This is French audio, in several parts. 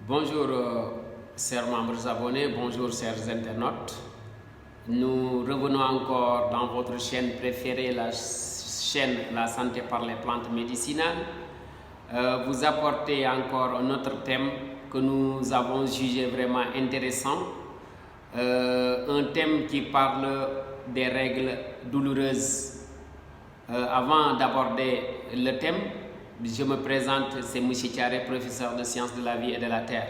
Bonjour, chers membres abonnés, bonjour, chers internautes. Nous revenons encore dans votre chaîne préférée, la chaîne La Santé par les plantes médicinales. Vous apporter encore un autre thème que nous avons jugé vraiment intéressant. Un thème qui parle des règles douloureuses. Avant d'aborder le thème, je me présente, c'est M. Thiaré, professeur de sciences de la vie et de la terre.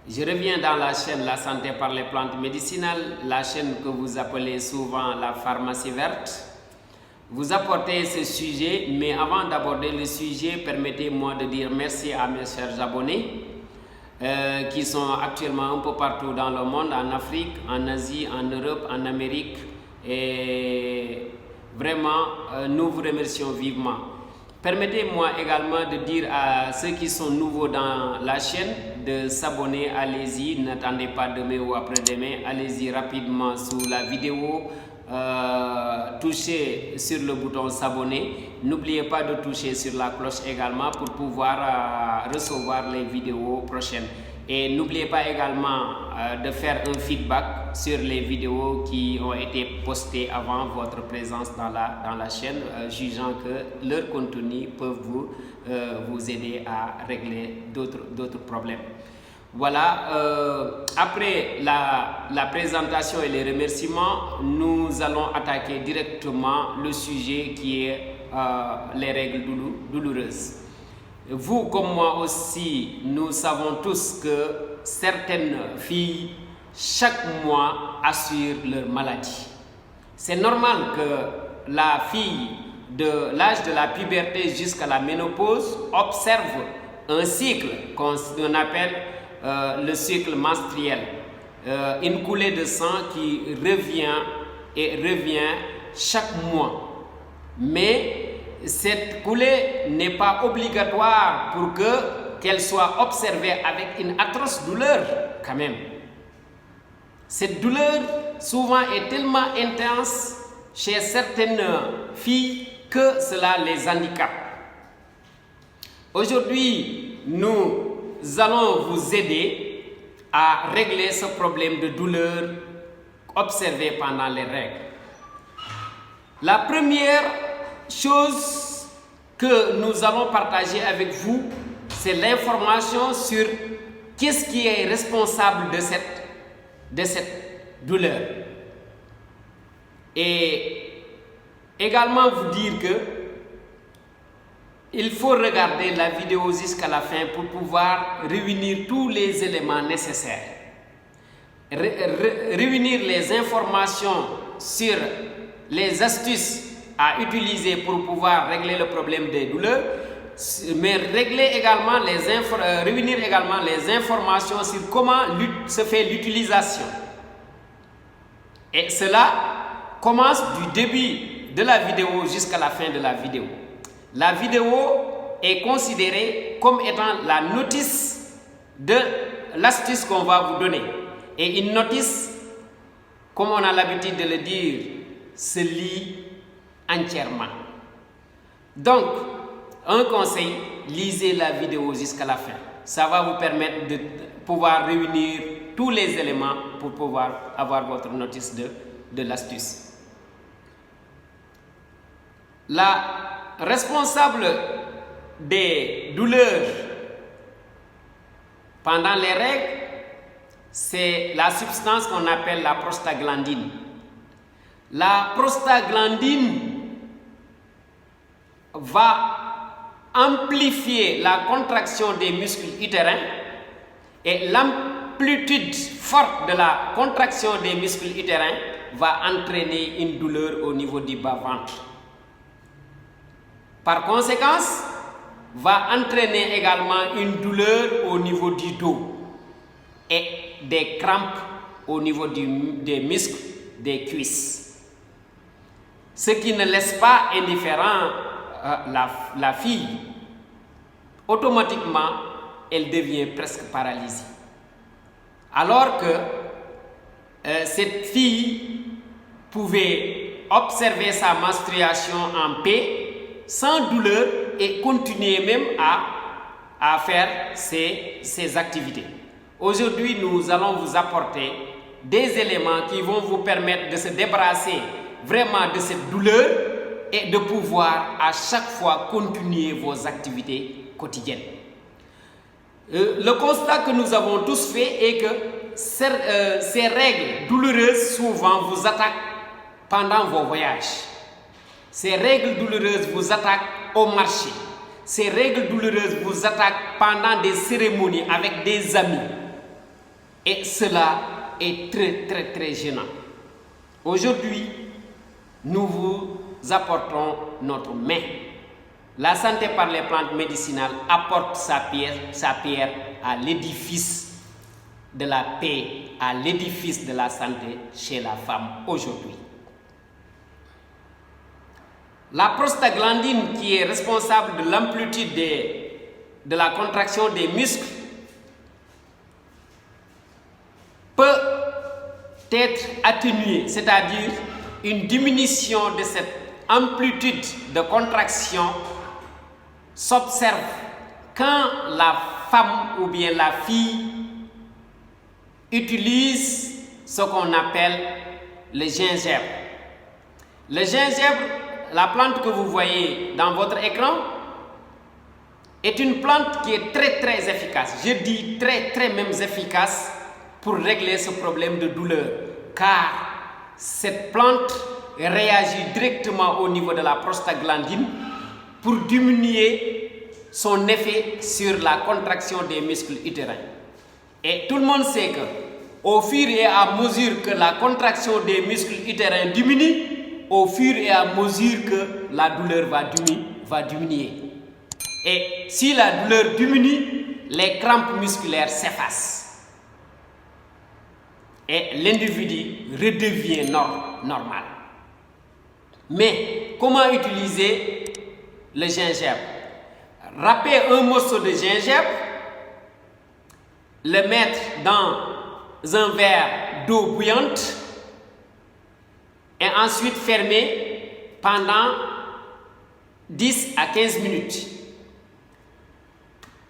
Je reviens dans la chaîne La Santé par les plantes médicinales, la chaîne que vous appelez souvent la pharmacie verte. Vous apportez ce sujet, mais avant d'aborder le sujet, permettez-moi de dire merci à mes chers abonnés qui sont actuellement un peu partout dans le monde, en Afrique, en Asie, en Europe, en Amérique. Et vraiment, nous vous remercions vivement. Permettez-moi également de dire à ceux qui sont nouveaux dans la chaîne de s'abonner. Allez-y, n'attendez pas demain ou après-demain. Allez-y rapidement sous la vidéo. Touchez sur le bouton s'abonner. N'oubliez pas de toucher sur la cloche également pour pouvoir recevoir les vidéos prochaines. Et n'oubliez pas également de faire un feedback sur les vidéos qui ont été postées avant votre présence dans la chaîne, jugeant que leur contenu peut vous aider à régler d'autres problèmes. Voilà, après la présentation et les remerciements, nous allons attaquer directement le sujet qui est les règles douloureuses. Vous comme moi aussi, nous savons tous que certaines filles, chaque mois, assurent leur maladie. C'est normal que la fille de l'âge de la puberté jusqu'à la ménopause observe un cycle qu'on appelle le cycle menstruel. Une coulée de sang qui revient chaque mois. Mais cette coulée n'est pas obligatoire pour qu'elle soit observée avec une atroce douleur quand même. Cette douleur souvent est tellement intense chez certaines filles que cela les handicape. Aujourd'hui, nous allons vous aider à régler ce problème de douleur observé pendant les règles. La première chose que nous allons partager avec vous, c'est l'information sur qu'est-ce qui est responsable de cette douleur. Et également vous dire que il faut regarder la vidéo jusqu'à la fin pour pouvoir réunir tous les éléments nécessaires. Réunir les informations sur les astuces à utiliser pour pouvoir régler le problème des douleurs, mais réunir également les informations sur comment se fait l'utilisation. Et cela commence du début de la vidéo jusqu'à la fin de la vidéo. La vidéo est considérée comme étant la notice de l'astuce qu'on va vous donner. Et une notice, comme on a l'habitude de le dire, se lit entièrement. Donc, un conseil, lisez la vidéo jusqu'à la fin. Ça va vous permettre de pouvoir réunir tous les éléments pour pouvoir avoir votre notice de l'astuce. La responsable des douleurs pendant les règles, c'est la substance qu'on appelle la prostaglandine. La prostaglandine va amplifier la contraction des muscles utérins et l'amplitude forte de la contraction des muscles utérins va entraîner une douleur au niveau du bas-ventre. Par conséquent, va entraîner également une douleur au niveau du dos et des crampes au niveau des muscles des cuisses. Ce qui ne laisse pas indifférent la fille. Automatiquement, elle devient presque paralysée. Alors que cette fille pouvait observer sa menstruation en paix, sans douleur, et continuer même à faire ces activités. Aujourd'hui, nous allons vous apporter des éléments qui vont vous permettre de se débarrasser vraiment de cette douleur et de pouvoir à chaque fois continuer vos activités quotidiennes. Le constat que nous avons tous fait est que ces règles douloureuses souvent vous attaquent pendant vos voyages. Ces règles douloureuses vous attaquent au marché. Ces règles douloureuses vous attaquent pendant des cérémonies avec des amis. Et cela est très gênant. Aujourd'hui, nous vous apportons notre main. La santé par les plantes médicinales apporte sa pierre à l'édifice de la paix, à l'édifice de la santé chez la femme aujourd'hui. La prostaglandine, qui est responsable de l'amplitude de la contraction des muscles, peut être atténuée, c'est-à-dire une diminution de cette amplitude de contraction s'observe quand la femme ou bien la fille utilise ce qu'on appelle le gingembre. Le gingembre, la plante que vous voyez dans votre écran, est une plante qui est très efficace. Je dis très même efficace pour régler ce problème de douleur, car cette plante réagit directement au niveau de la prostaglandine pour diminuer son effet sur la contraction des muscles utérins. Et tout le monde sait que au fur et à mesure que la contraction des muscles utérins diminue, au fur et à mesure que la douleur va diminuer. Et si la douleur diminue, les crampes musculaires s'effacent. Et l'individu redevient normal. Mais comment utiliser le gingembre? Râpez un morceau de gingembre, le mettre dans un verre d'eau bouillante et ensuite fermer pendant 10 à 15 minutes.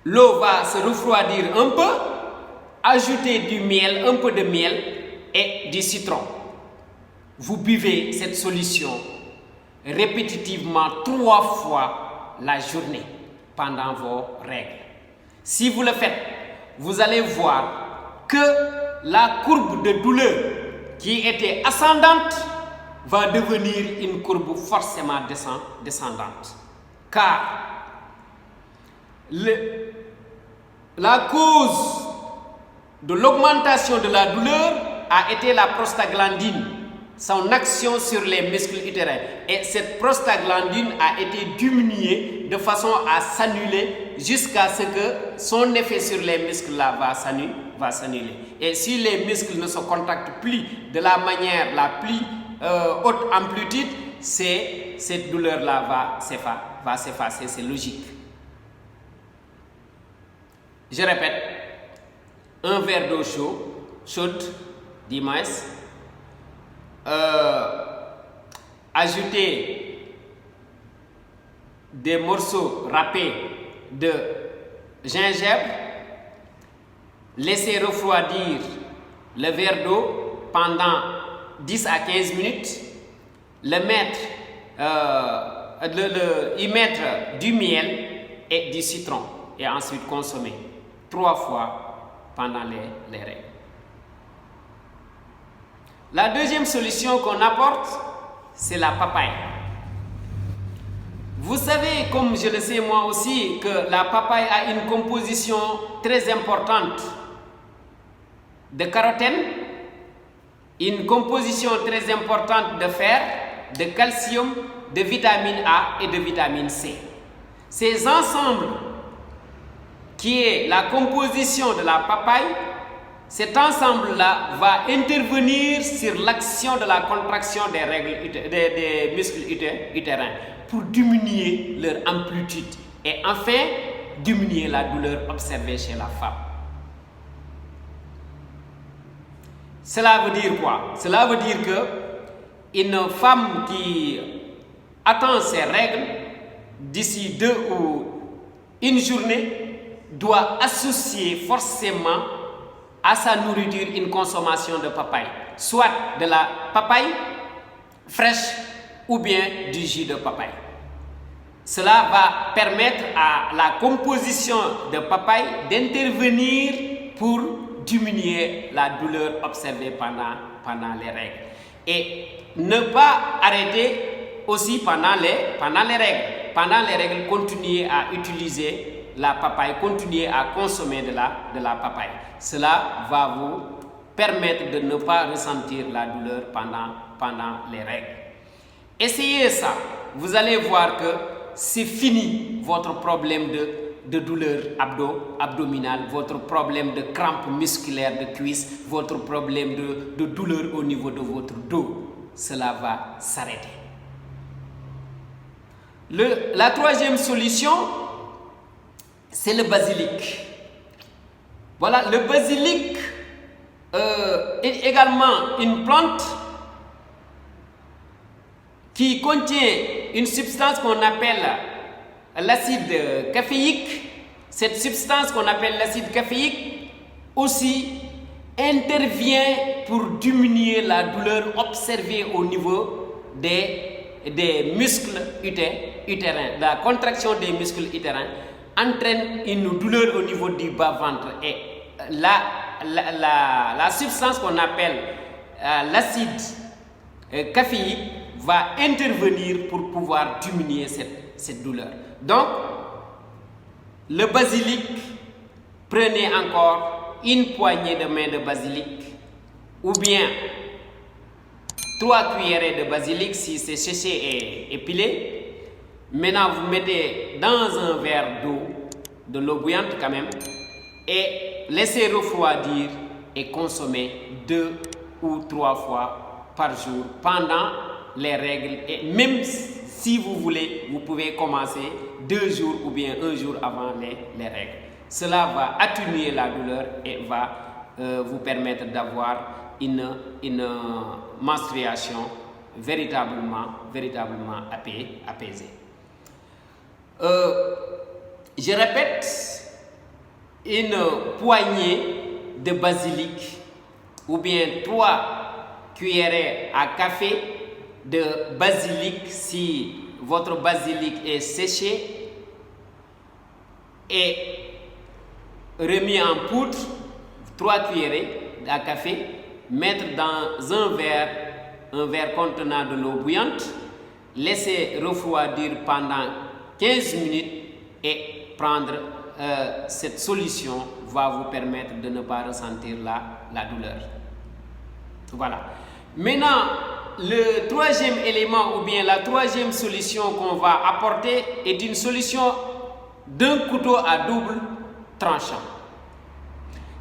L'eau va se refroidir un peu, ajoutez du miel, un peu de miel et du citron. Vous buvez cette solution répétitivement 3 fois la journée pendant vos règles. Si vous le faites, vous allez voir que la courbe de douleur qui était ascendante va devenir une courbe forcément descendante. Car la cause de l'augmentation de la douleur a été la prostaglandine, son action sur les muscles utérins. Et cette prostaglandine a été diminuée de façon à s'annuler jusqu'à ce que son effet sur les muscles là va s'annuler. Et si les muscles ne se contractent plus de la manière la plus haute amplitude, cette douleur là va s'effacer, c'est logique. Je répète, un verre d'eau chaude, dimanche, ajoutez des morceaux râpés de gingembre, laissez refroidir le verre d'eau pendant 10 à 15 minutes, y mettre du miel et du citron et ensuite consommer 3 fois pendant les règles. La deuxième solution qu'on apporte, c'est la papaye. Vous savez, comme je le sais moi aussi, que la papaye a une composition très importante de carotène, une composition très importante de fer, de calcium, de vitamine A et de vitamine C. Ces ensembles, qui est la composition de la papaye, cet ensemble-là va intervenir sur l'action de la contraction des muscles utérins pour diminuer leur amplitude et enfin diminuer la douleur observée chez la femme. Cela veut dire quoi? Cela veut dire que une femme qui attend ses règles d'ici 2 ou une journée doit associer forcément à sa nourriture une consommation de papaye, soit de la papaye fraîche ou bien du jus de papaye. Cela va permettre à la composition de papaye d'intervenir pour diminuer la douleur observée pendant les règles. Et ne pas arrêter aussi pendant les règles. Pendant les règles, continuer à utiliser la papaye, continuer à consommer de la papaye. Cela va vous permettre de ne pas ressentir la douleur pendant les règles. Essayez ça, vous allez voir que c'est fini votre problème de douleur abdominale, votre problème de crampes musculaires de cuisse, votre problème de douleur au niveau de votre dos. Cela va s'arrêter. La troisième solution, c'est le basilic. Voilà, le basilic est également une plante qui contient une substance qu'on appelle l'acide caféique. Cette substance qu'on appelle l'acide caféique aussi intervient pour diminuer la douleur observée au niveau des muscles utérins. La contraction des muscles utérins entraîne une douleur au niveau du bas-ventre. Et la substance qu'on appelle l'acide caféique va intervenir pour pouvoir diminuer cette douleur. Donc, le basilic, prenez encore une poignée de main de basilic ou bien 3 cuillerées de basilic si c'est séché et pilé. Maintenant, vous mettez dans un verre d'eau, de l'eau bouillante quand même, et laissez refroidir et consommer 2 ou 3 fois par jour pendant les règles. Et même si vous voulez, vous pouvez commencer 2 jours ou bien 1 jour avant les règles. Cela va atténuer la douleur et va vous permettre d'avoir une menstruation véritablement apaisée. Je répète, une poignée de basilic ou bien 3 cuillerées à café de basilic si votre basilic est séché et remis en poudre, 3 cuillerées à café, mettre dans un verre contenant de l'eau bouillante, laisser refroidir pendant 15 minutes et prendre cette solution va vous permettre de ne pas ressentir la douleur. Voilà. Maintenant, le troisième élément ou bien la troisième solution qu'on va apporter est une solution d'un couteau à double tranchant.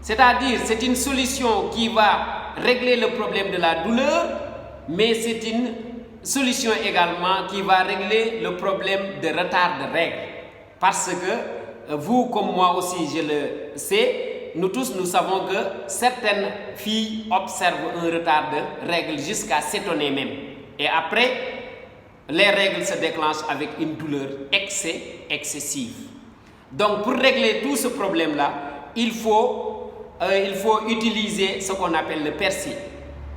C'est-à-dire, c'est une solution qui va régler le problème de la douleur, mais c'est une solution également qui va régler le problème de retard de règles. Parce que vous, comme moi aussi, je le sais, nous tous, nous savons que certaines filles observent un retard de règles jusqu'à s'étonner même. Et après, les règles se déclenchent avec une douleur excessive. Donc, pour régler tout ce problème-là, il faut utiliser ce qu'on appelle le persil.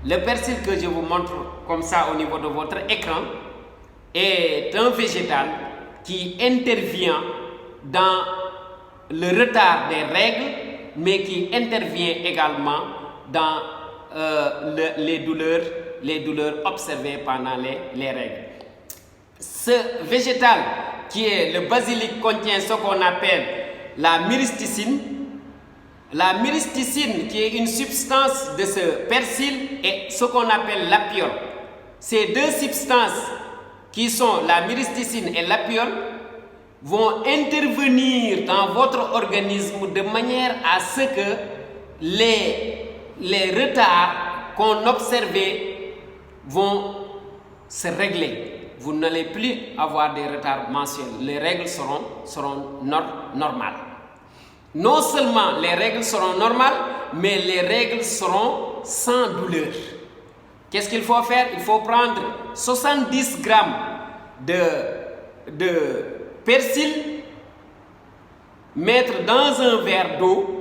Le persil que je vous montre comme ça au niveau de votre écran est un végétal qui intervient dans le retard des règles, mais qui intervient également dans les douleurs observées pendant les règles. Ce végétal qui est le basilic contient ce qu'on appelle la myristicine. La myristicine qui est une substance de ce persil et ce qu'on appelle l'apiole. Ces deux substances qui sont la myristicine et l'apiole vont intervenir dans votre organisme de manière à ce que les retards qu'on observait vont se régler. Vous n'allez plus avoir des retards mensuels. Les règles seront normales. Non seulement les règles seront normales, mais les règles seront sans douleur. Qu'est-ce qu'il faut faire? Il faut prendre 70 grammes de persil mettre dans un verre d'eau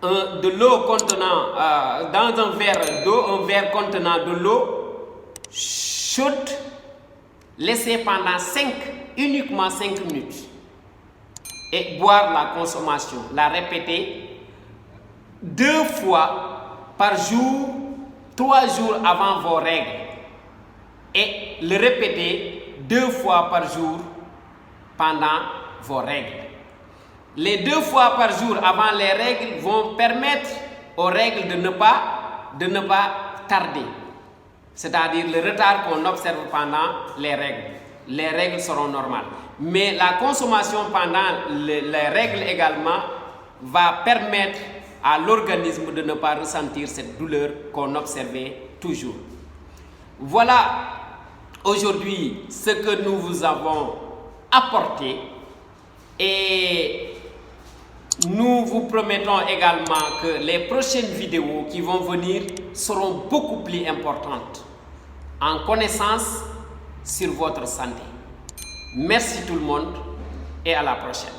de l'eau contenant, dans un verre d'eau, un verre contenant de l'eau chaude, laisser pendant uniquement 5 minutes et boire la consommation, la répéter 2 fois par jour, 3 jours avant vos règles et le répéter 2 fois par jour pendant vos règles. Les 2 fois par jour avant les règles vont permettre aux règles de ne pas tarder. C'est-à-dire le retard qu'on observe pendant les règles. Les règles seront normales. Mais la consommation pendant les règles également va permettre à l'organisme de ne pas ressentir cette douleur qu'on observait toujours. Voilà aujourd'hui ce que nous vous avons apporté et nous vous promettons également que les prochaines vidéos qui vont venir seront beaucoup plus importantes en connaissance sur votre santé. Merci tout le monde et à la prochaine.